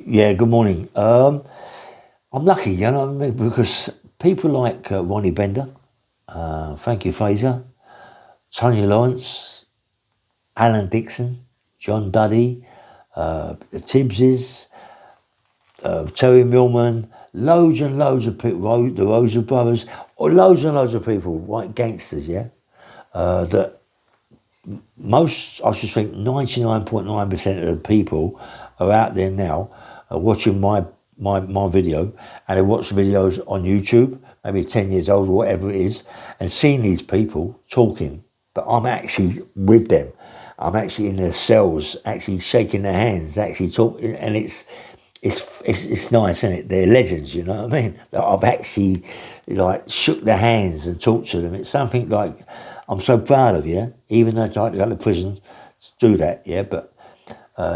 Yeah, good morning. I'm lucky, because people like Ronnie Bender, Frankie Frazer, Tony Lawrence, Alan Dixon, John Duddy, the Tibbses, Terry Millman, loads and loads of people, the Rosa brothers, or loads and loads of people, white gangsters, yeah, that I should think 99.9% of the people are out there now watching my video, and they watch videos on YouTube, maybe 10 years old or whatever it is, and seeing these people talking, but I'm actually with them. I'm actually in their cells, actually shaking their hands, actually talking, and it's nice, isn't it? They're legends, you know what I mean? That I've actually like shook their hands and talked to them. It's something like I'm so proud of, yeah. Even though I had to go to prison to do that, yeah. But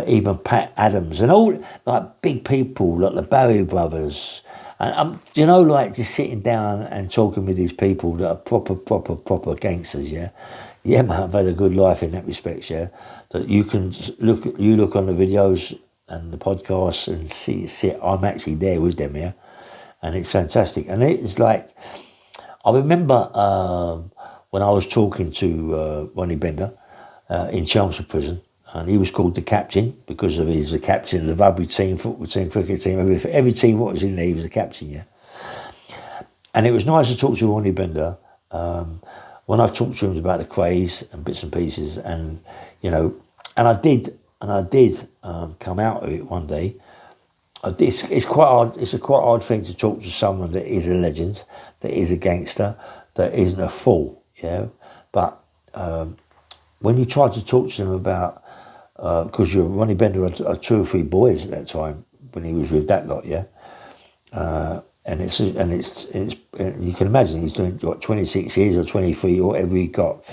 even Pat Adams and all like big people like the Barry brothers, and like just sitting down and talking with these people that are proper gangsters, yeah. Yeah, man, I've had a good life in that respect, yeah. That you can look on the videos and the podcasts and see I'm actually there with them, yeah, and it's fantastic. And it's like I remember when I was talking to Ronnie Bender in Chelmsford Prison, and he was called the captain because of he's the captain of the rugby team, football team, cricket team, every team what was in there, he was the captain, yeah. And it was nice to talk to Ronnie Bender. When I talked to him about the Krays and bits and pieces, and and I did come out of it one day. It's quite hard. It's a quite hard thing to talk to someone that is a legend, that is a gangster, that isn't a fool. Yeah, but when you try to talk to them about, because Ronnie Bender had 2 or 3 boys at that time when he was with that lot. Yeah. And it's you can imagine he's doing 26 years or 23 or whatever he got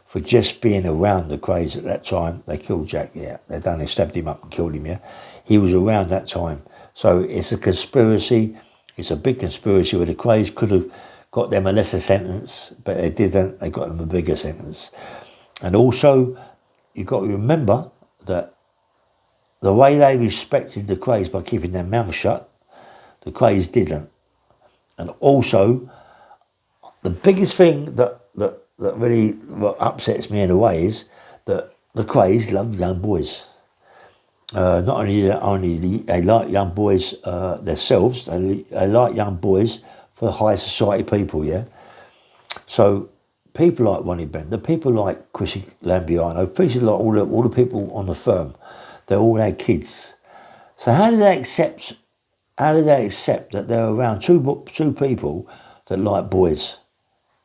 for just being around the Krays at that time. They killed Jack, yeah. They stabbed him up and killed him, yeah. He was around that time. So it's a conspiracy. It's a big conspiracy where the Krays could have got them a lesser sentence, but they didn't. They got them a bigger sentence. And also, you've got to remember that the way they respected the Krays by keeping their mouth shut, the Krays didn't. And also, the biggest thing that really upsets me in a way is that the Krays love young boys. Not only they like young boys themselves, they like young boys for high society people, yeah? So people like Ronnie Bender, people like Chris Lambiano, people like all the people on the firm, they all had kids. So how do they accept that they're around two people that like boys,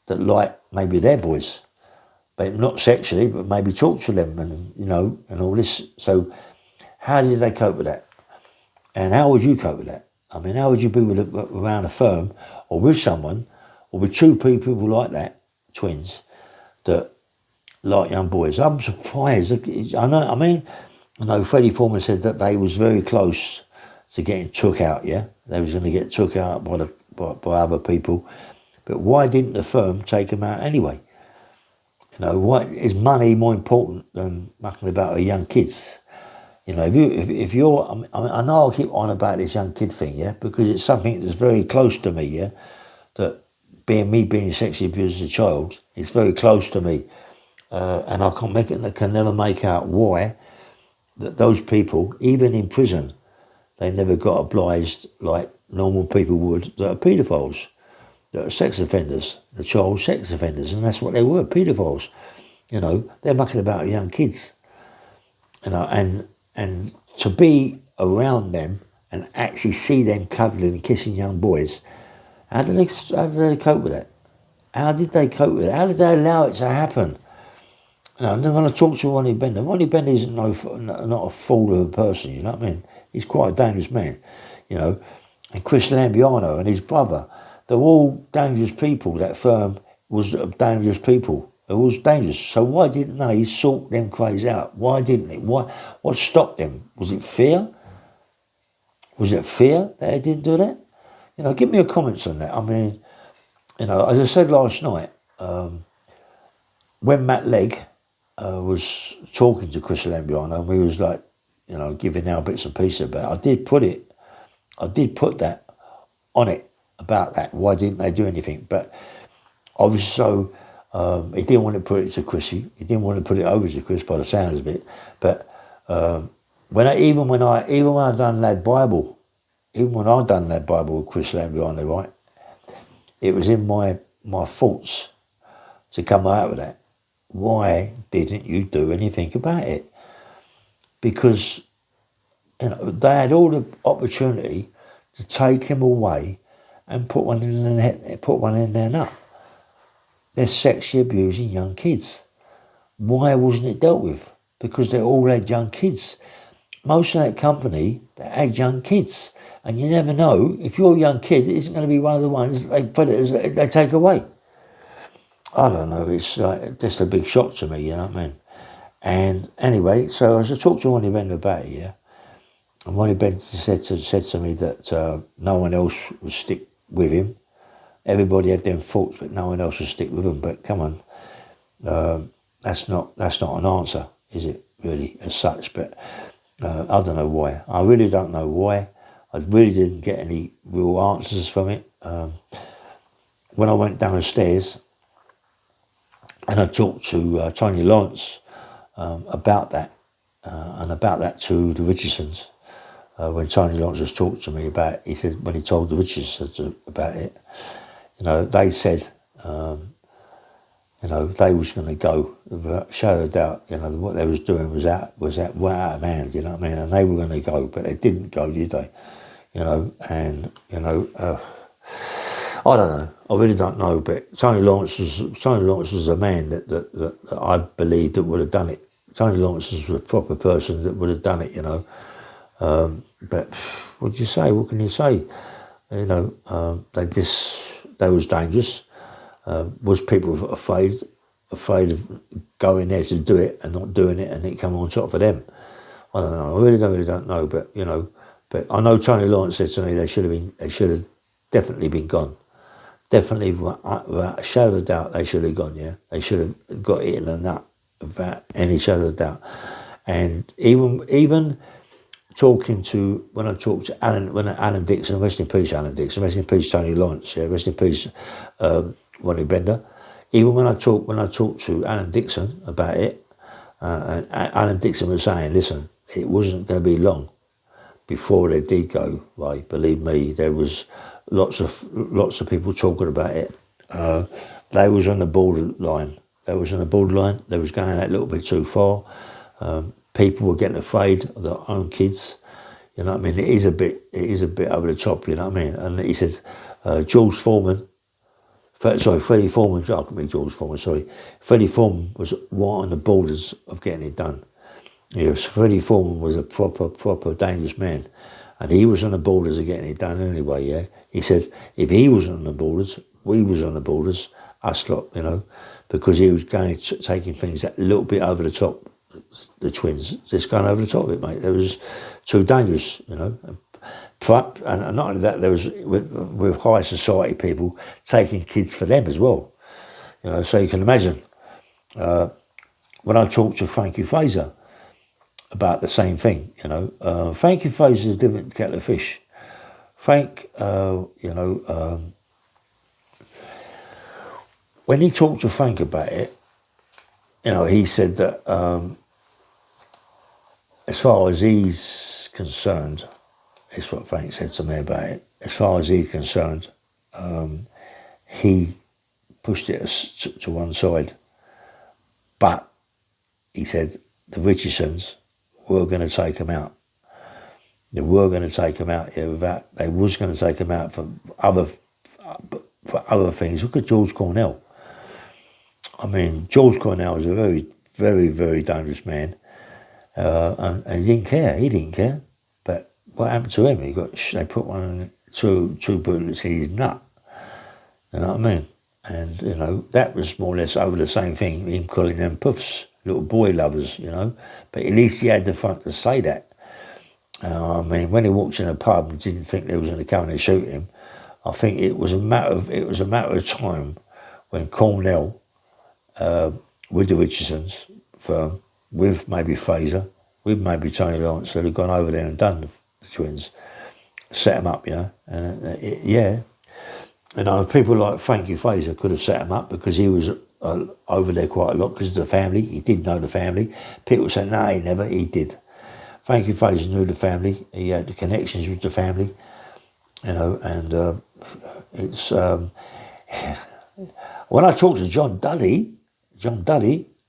that like maybe their boys, but not sexually, but maybe talk to them and all this. So how did they cope with that? And how would you cope with that? I mean, how would you be around a firm or with someone or with 2 people like that, twins, that like young boys? I'm surprised. I know Freddie Foreman said that they was very close to getting took out, yeah? They was going to get took out by other people. But why didn't the firm take them out anyway? Why is money more important than mucking about with young kids? If you're, I know I keep on about this young kid thing, yeah, because it's something that's very close to me, yeah, that being sexually abused as a child, it's very close to me, and I can never make out why that those people, even in prison, they never got obliged like normal people would that are paedophiles, that are sex offenders, the child sex offenders, and that's what they were, paedophiles. They're mucking about with young kids, and to be around them and actually see them cuddling and kissing young boys, how did they cope with that? How did they cope with it? How did they allow it to happen? And then when I talk to Ronnie Bender isn't not a fool of a person, you know what I mean? He's quite a dangerous man, And Chris Lambiano and his brother, they're all dangerous people. That firm was dangerous people. It was dangerous. So why didn't they sort them Krays out? Why didn't it? What stopped them? Was it fear? Was it fear that they didn't do that? Give me your comments on that. I mean, as I said last night, when Matt Legg was talking to Chris Lambiano, and we was like giving our bits and pieces about it. I did put that on it about that. Why didn't they do anything? But I was so he didn't want to put it to Chrissy. He didn't want to put it over to Chris by the sounds of it. But even when I done that Bible, even when I done that Bible with Chris Lamb behind the right, it was in my thoughts to come out of that. Why didn't you do anything about it? Because they had all the opportunity to take him away and put one in their nut. They're sexually abusing young kids. Why wasn't it dealt with? Because they all had young kids. Most of that company, they had young kids. And you never know, if your young kid isn't going to be one of the ones they take away. I don't know, it's like just a big shock to me, you know what I mean? And anyway, so as I talked to Ronnie Bender about it, yeah, and Ronnie Bender said to me that no one else would stick with him. Everybody had them thoughts, but no one else would stick with him. But come on, that's not an answer, is it, really, as such? But I don't know why. I really don't know why. I really didn't get any real answers from it. When I went down the stairs and I talked to Tony Lawrence about that, and about that to the Richardsons, when Tony Lawrence was talking to me about it, he said, when he told the Richardsons about it, they said, they was going to go, without a shadow of doubt, what they was doing was out of hand, you know what I mean? And they were going to go, but they didn't go, did they? I don't know. I really don't know, but Tony Lawrence was a man that I believe that would have done it. Tony Lawrence was a proper person that would have done it, But what do you say? What can you say? They was dangerous. Was people afraid of going there to do it and not doing it, and it come on top of them? I don't know. I really don't know. But but I know Tony Lawrence said to me they should have definitely been gone. Definitely, without a shadow of doubt, they should have gone. Yeah, they should have got it in a nut without any shadow of doubt. And even talking to when I talked to Alan Dixon, rest in peace, Alan Dixon, rest in peace, Tony Lawrence, yeah, rest in peace, Ronnie Bender. Even when I talked to Alan Dixon about it, and Alan Dixon was saying, listen, it wasn't going to be long before they did go. Right, believe me, there was lots of people talking about it. They was on the borderline. They was going that little bit too far. People were getting afraid of their own kids. You know what I mean? It is a bit over the top. You know what I mean? And he said, Freddie Foreman. I could be George Foreman. Sorry, Freddie Foreman was right on the borders of getting it done. Yes, Freddie Foreman was a proper dangerous man, and he was on the borders of getting it done anyway. Yeah, he said if he was on the borders, we was on the borders. Us lot, because he was taking things a little bit over the top. The twins just going over the top of it, mate. It was too dangerous, And not only that, there was with high society people taking kids for them as well. So you can imagine. When I talked to Frankie Frazer about the same thing, Frankie Frazer is a different kettle of fish. Frank, when he talked to Frank about it, he said that as far as he's concerned, it's what Frank said to me about it. As far as he's concerned, he pushed it to one side. But he said the Richardsons were going to take him out. They were going to take him out. They was going to take him out for other things. Look at George Cornell. I mean, George Cornell was a very, very, very dangerous man, and he didn't care. He didn't care. But what happened to him? They put two bullets in his nut. You know what I mean? And that was more or less over the same thing. Him calling them puffs, little boy lovers. But at least he had the front to say that. I mean, when he walked in a pub and didn't think they was going to come and shoot him, I think it was a matter of time when Cornell, with the Richardsons firm, with maybe Frazer, with maybe Tony Lawrence that had gone over there and done the twins, set them up, and yeah. You know, people like Frankie Frazer could have set him up because he was over there quite a lot because of the family. He did know the family. People say, no, he never. He did. Frankie Frazer knew the family. He had the connections with the family, and it's... when I talked to John Duddy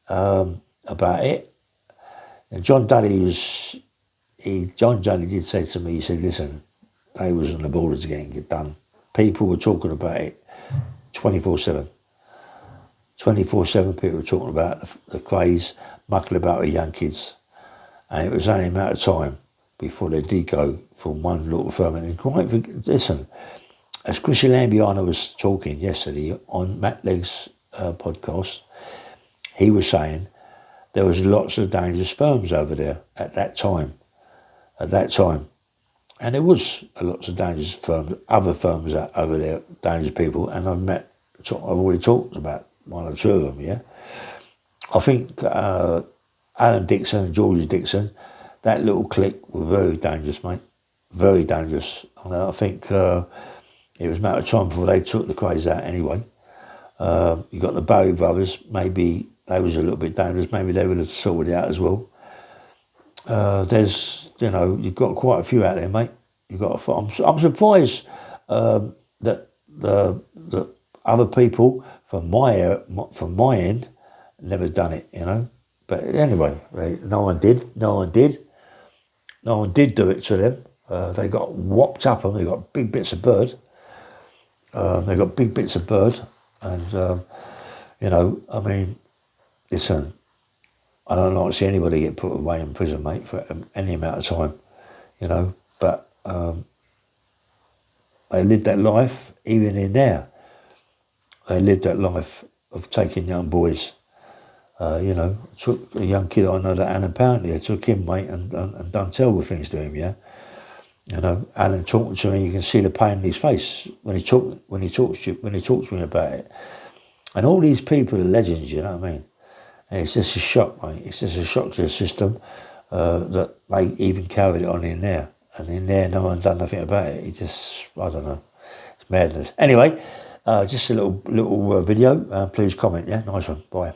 about it, and John Duddy did say to me, he said, listen, they was on the border to getting it done. People were talking about it 24/7. 24/7 people were talking about the Krays mucking about with young kids. And it was only a matter of time before they did go from one little firm. And listen, as Chrissy Lambiana was talking yesterday on Matt Legg's podcast, he was saying there was lots of dangerous firms over there at that time. And there was lots of dangerous firms, other firms over there, dangerous people, and I've already talked about one or two of them, yeah. I think Alan Dixon and Georgie Dixon, that little clique were very dangerous, mate. Very dangerous. And I think it was a matter of time before they took the Krays out anyway. You got the Bowie brothers, maybe they was a little bit dangerous, maybe they would have sorted it out as well. There's, you've got quite a few out there, mate. I'm surprised that the other people from my end never done it, But anyway, no one did. No one did do it to them. They got whopped up and they got big bits of bird. And listen, I don't like to see anybody get put away in prison, mate, for any amount of time, but they lived that life even in there. They lived that life of taking young boys. Took a young kid I know that Alan apparently took him, mate, and done terrible things to him, yeah. Alan talking to me, you can see the pain in his face when he talks to me about it. And all these people are legends, you know what I mean? And it's just a shock, mate. It's just a shock to the system that they even carried it on in there. And in there, no one done nothing about it. It just, I don't know, it's madness. Anyway, just a little video. Please comment, yeah? Nice one. Bye.